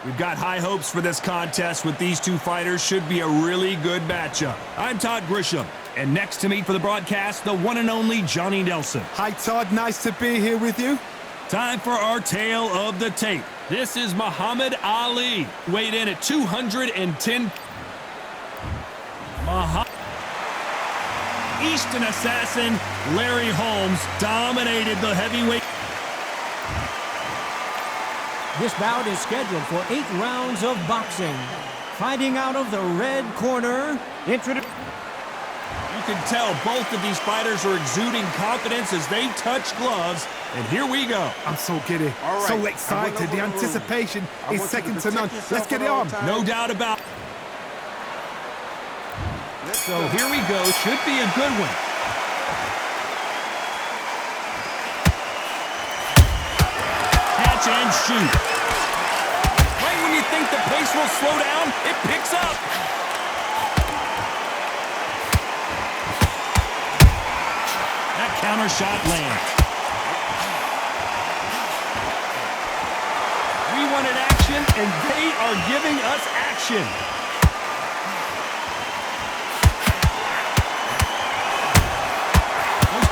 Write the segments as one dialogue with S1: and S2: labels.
S1: We've got high hopes for this contest with these two fighters. Should be a really good matchup. I'm Todd Grisham, and next to me for the broadcast, the one and only Johnny Nelson.
S2: Hi, Todd. Nice to be here with you.
S1: Time for our tale of the tape. This is Muhammad Ali, weighed in at 210. Eastern assassin Larry Holmes dominated the heavyweight.
S3: This bout is scheduled for 8 rounds of boxing. Fighting out of the red corner,
S1: you can tell both of these fighters are exuding confidence as they touch gloves. And here we go.
S2: I'm so giddy, right. So excited. The anticipation is second to none. Let's get it on.
S1: No doubt about it. So here we go. Should be a good one. Catch and shoot. Right when you think the pace will slow down, it picks up. That counter shot lands. We wanted action, and they are giving us action.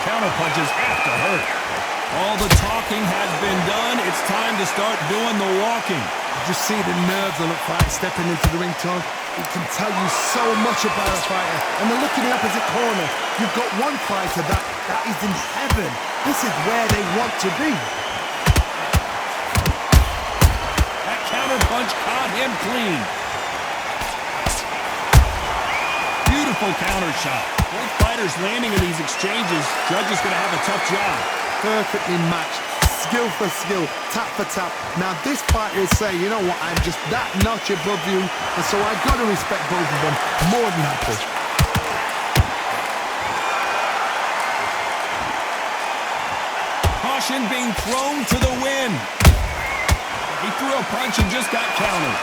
S1: Counter punches have to hurt. All the talking has been done. It's time to start doing the walking.
S2: Just see the nerves on a fight stepping into the ring, Todd. It can tell you so much about a fighter. And then look in the opposite corner. You've got one fighter that is in heaven. This is where they want to be.
S1: That counter punch caught him clean. Beautiful counter shot. Both fighters landing in these exchanges. Judge is going to have a tough job.
S2: Perfectly matched. Skill for skill. Tap for tap. Now this fighter is saying, you know what, I'm just that notch above you. And so I've got to respect both of them. More than happy.
S1: Caution being thrown to the wind. He threw a punch and just got countered.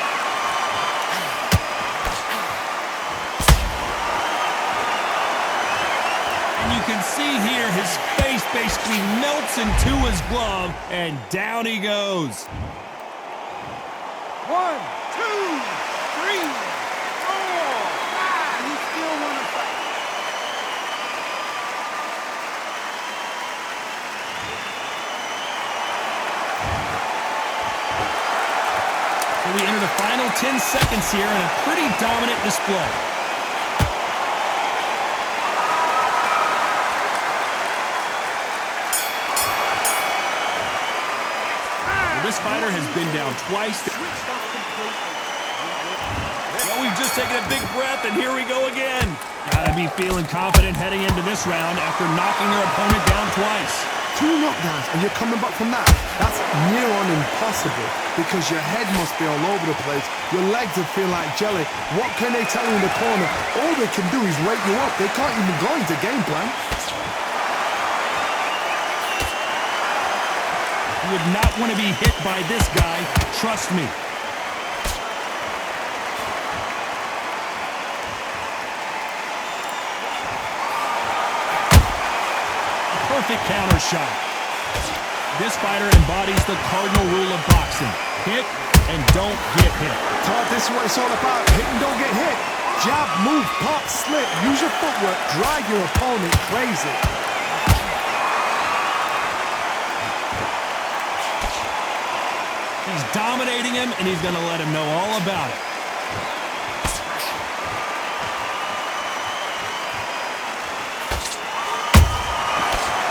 S1: You can see here his face basically melts into his glove, and down he goes.
S2: 1, 2, 3, 4, 5. You still want to fight.
S1: So we enter the final 10 seconds here in a pretty dominant display. This fighter has been down twice. Well, we've just taken a big breath, and here we go again. Gotta be feeling confident heading into this round after knocking your opponent down twice.
S2: 2 knockdowns, and you're coming back from that. That's near on impossible, because your head must be all over the place. Your legs would feel like jelly. What can they tell you in the corner? All they can do is wake you up. They can't even go into game plan.
S1: You would not want to be hit by this guy, trust me. Perfect counter shot. This fighter embodies the cardinal rule of boxing. Hit and don't get hit.
S2: Todd, this is what it's all about. Hit and don't get hit. Jab, move, pop, slip. Use your footwork. Drive your opponent crazy.
S1: He's dominating him, and he's going to let him know all about it.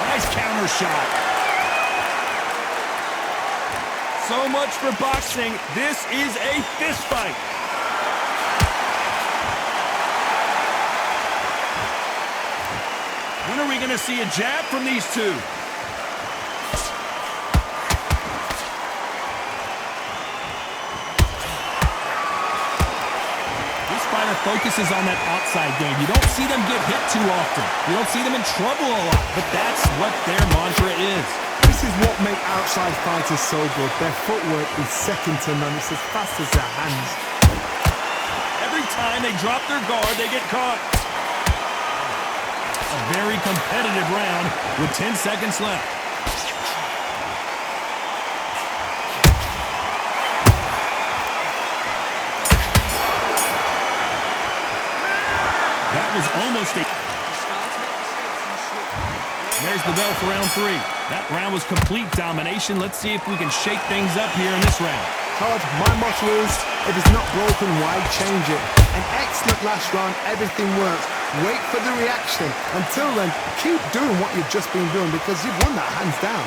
S1: Nice counter shot. So much for boxing. This is a fist fight. When are we going to see a jab from these two? Focuses on that outside game. You don't see them get hit too often. You don't see them in trouble a lot, but that's what their mantra is.
S2: This is what makes outside fighters so good. Their footwork is second to none. It's as fast as their hands.
S1: Every time they drop their guard, they get caught. A very competitive round with 10 seconds left. almost a... There's the bell for round 3. That round was complete domination. Let's see if we can shake things up here in this round.
S2: Todd, my motto is, if it's not broken, why change it? An excellent last round, everything works. Wait for the reaction. Until then, keep doing what you've just been doing because you've won that hands down.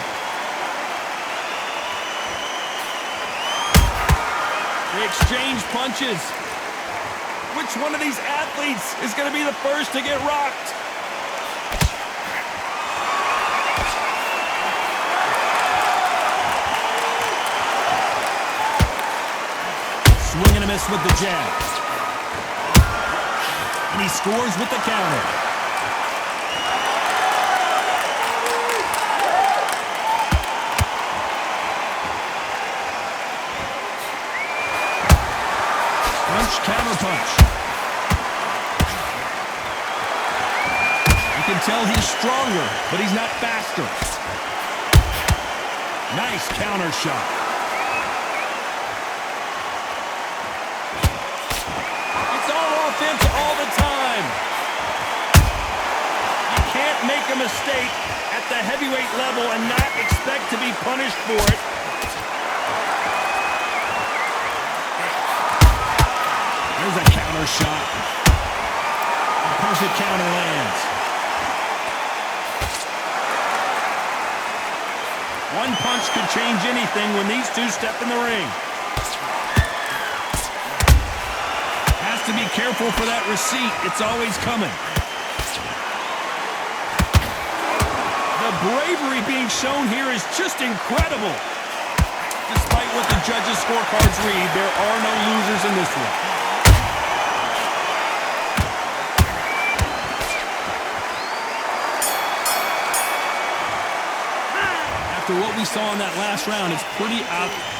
S1: They exchange punches. Which one of these athletes is going to be the first to get rocked? Swing and a miss with the jab. And he scores with the counter. Punch, counter punch. You can tell he's stronger, but he's not faster. Nice counter shot. Offense all the time. You can't make a mistake at the heavyweight level and not expect to be punished for it. There's a counter shot. A perfect counter lands. One punch could change anything when these two step in the ring. To be careful for that receipt. It's always coming. The bravery being shown here is just incredible. Despite what the judges' scorecards read, there are no losers in this one. After what we saw in that last round, it's pretty obvious.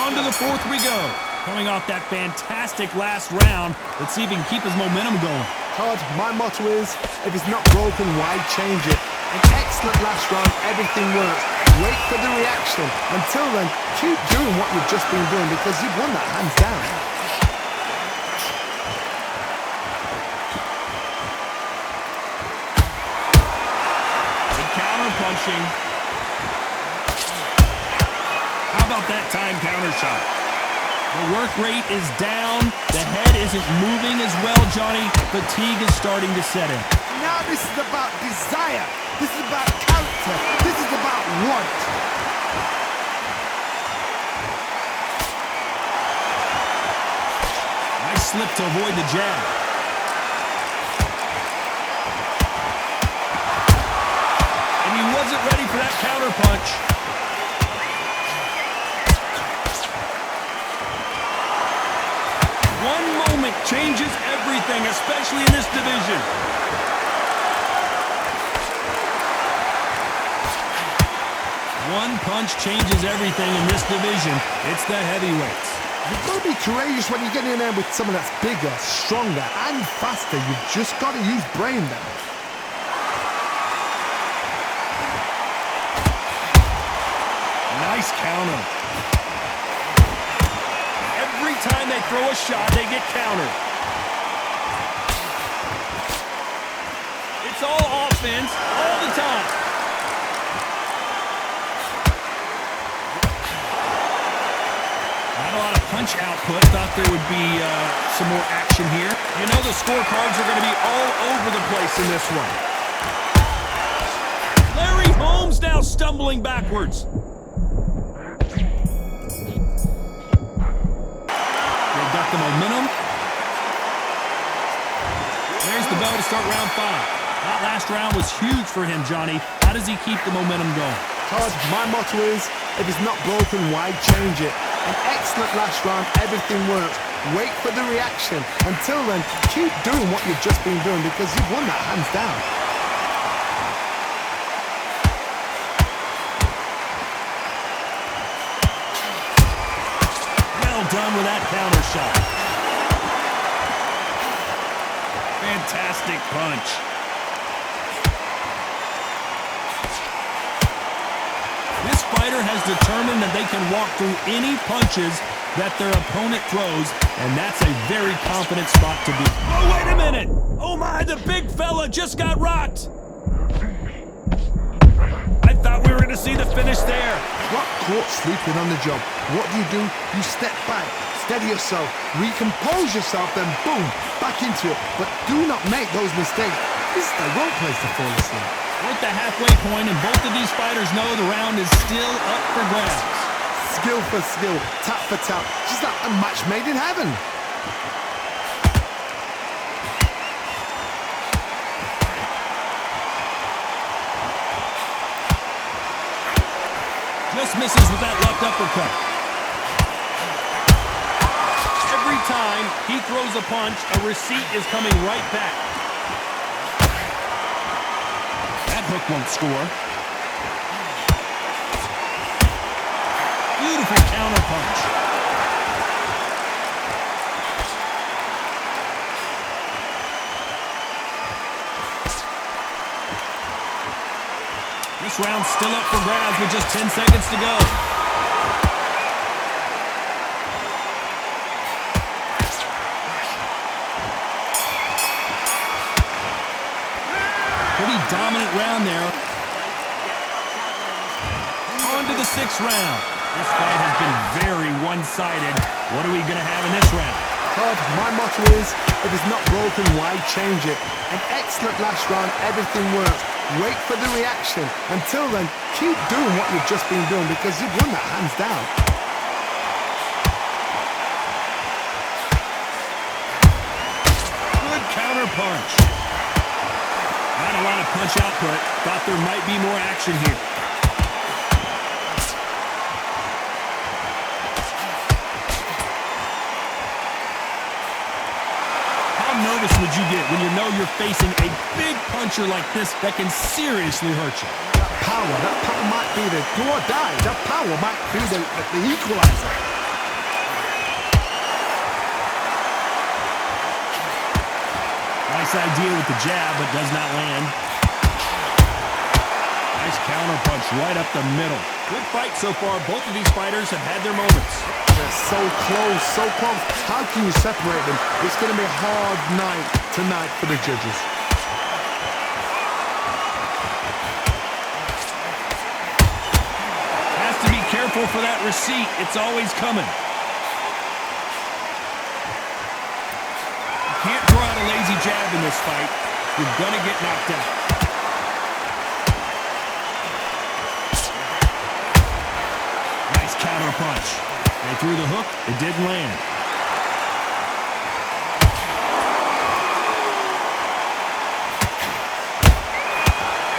S1: On to the 4th we go. Coming off that fantastic last round, let's see if he can keep his momentum going.
S2: Todd, my motto is, if it's not broken, why change it? An excellent last round, everything works. Wait for the reaction. Until then, keep doing what you've just been doing because you've won that hands down.
S1: Good counter punching. How about that time counter shot? The work rate is down. The head isn't moving as well, Johnny. Fatigue is starting to set in.
S2: Now this is about desire. This is about character. This is about want.
S1: Nice slip to avoid the jab. And he wasn't ready for that counter punch. One moment changes everything, especially in this division. One punch changes everything in this division. It's the heavyweights.
S2: You've got to be courageous when you get in there with someone that's bigger, stronger, and faster. You've just got to use brain then.
S1: Nice counter. Every time they throw a shot, they get countered. It's all offense all the time. Not a lot of punch output. Thought there would be some more action here. You know the scorecards are going to be all over the place in this one. Larry Holmes now stumbling backwards. Got the momentum. There's the bell to start round 5. That last round was huge for him, Johnny. How does he keep the momentum going?
S2: Todd, my motto is, if it's not broken, why change it? An excellent last round, everything works. Wait for the reaction. Until then, keep doing what you've just been doing because you've won that hands down.
S1: Done with that counter shot. Fantastic punch. This fighter has determined that they can walk through any punches that their opponent throws, and that's a very confident spot to be. Oh, wait a minute! Oh my, the big fella just got rocked! I thought we were going to see the finish there.
S2: Got caught sleeping on the job. What do? You step back, steady yourself, recompose yourself, then boom, back into it. But do not make those mistakes. This is the wrong place to fall asleep.
S1: We're at the halfway point, and both of these fighters know the round is still up for grabs.
S2: Skill for skill, tap for tap, just like a match made in heaven.
S1: Just misses with that left uppercut. Every time he throws a punch, a receipt is coming right back. That hook won't score. Beautiful counter punch. This round's still up for grabs with just 10 seconds to go. Pretty dominant round there. On to the 6th round. This fight has been very one-sided. What are we going to have in this round?
S2: Todd, my motto is, if it's not broken, why change it? An excellent last round, everything works. Wait for the reaction. Until then, keep doing what you've just been doing because you've won that hands down.
S1: Good counter punch. Not a lot of punch output. Thought there might be more action here. Nervous would you get when you know you're facing a big puncher like this that can seriously hurt you?
S2: That power might be the do or die. That power might be the equalizer.
S1: Nice idea with the jab, but does not land. Nice counter punch right up the middle. Good fight so far. Both of these fighters have had their moments.
S2: They're so close, so close. How can you separate them? It's going to be a hard night tonight for the judges.
S1: Has to be careful for that receipt. It's always coming. You can't throw out a lazy jab in this fight. You're going to get knocked out. Nice counter punch. They threw the hook, it didn't land.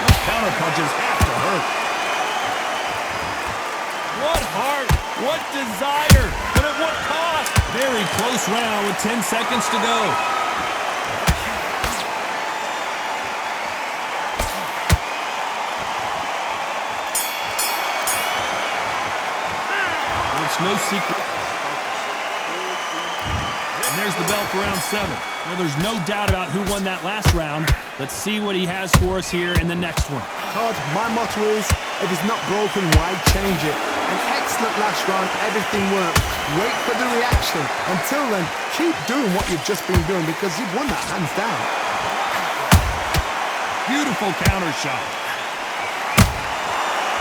S1: Those counter punches have to hurt. What heart, what desire, but at what cost? Very close round with 10 seconds to go. No secret. And there's the bell for round 7. Well, there's no doubt about who won that last round. Let's see what he has for us here in the next one.
S2: Todd, my motto is, if it's not broken, why change it? An excellent last round, everything worked. Wait for the reaction. Until then, keep doing what you've just been doing because you've won that hands down.
S1: Beautiful counter shot.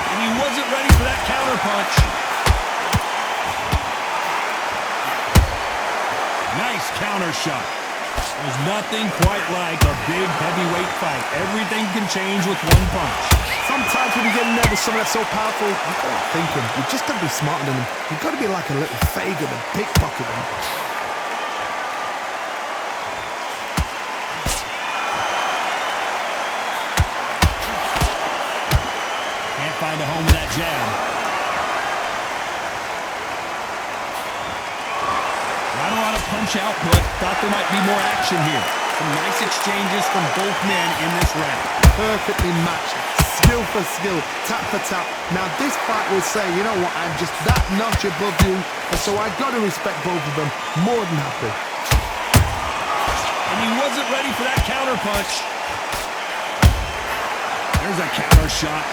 S1: And he wasn't ready for that counter punch. Nice counter shot. There's nothing quite like a big heavyweight fight. Everything can change with one punch.
S2: Sometimes when you get nervous, someone that's so powerful, you've got to think him. You've just got to be smarter than him. You've got to be like a little Fagin and pickpocket him.
S1: Can't find a home with that jab. Not a lot of punch output. Thought there might be more action here. Some nice exchanges from both men in this round.
S2: Perfectly matched. Skill for skill, tap for tap. Now this fight will say, you know what, I'm just that notch above you, and so I got to respect both of them. More than happy.
S1: And he wasn't ready for that counter punch. There's a counter shot.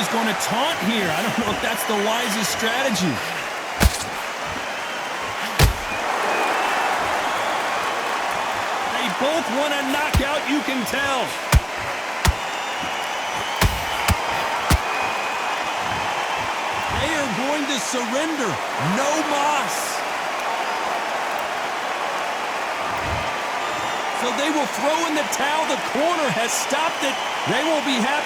S1: he's going to taunt here. I don't know if that's the wisest strategy. They both want a knockout, you can tell. They are going to surrender. No mas. So they will throw in the towel. The corner has stopped it. They won't be happy.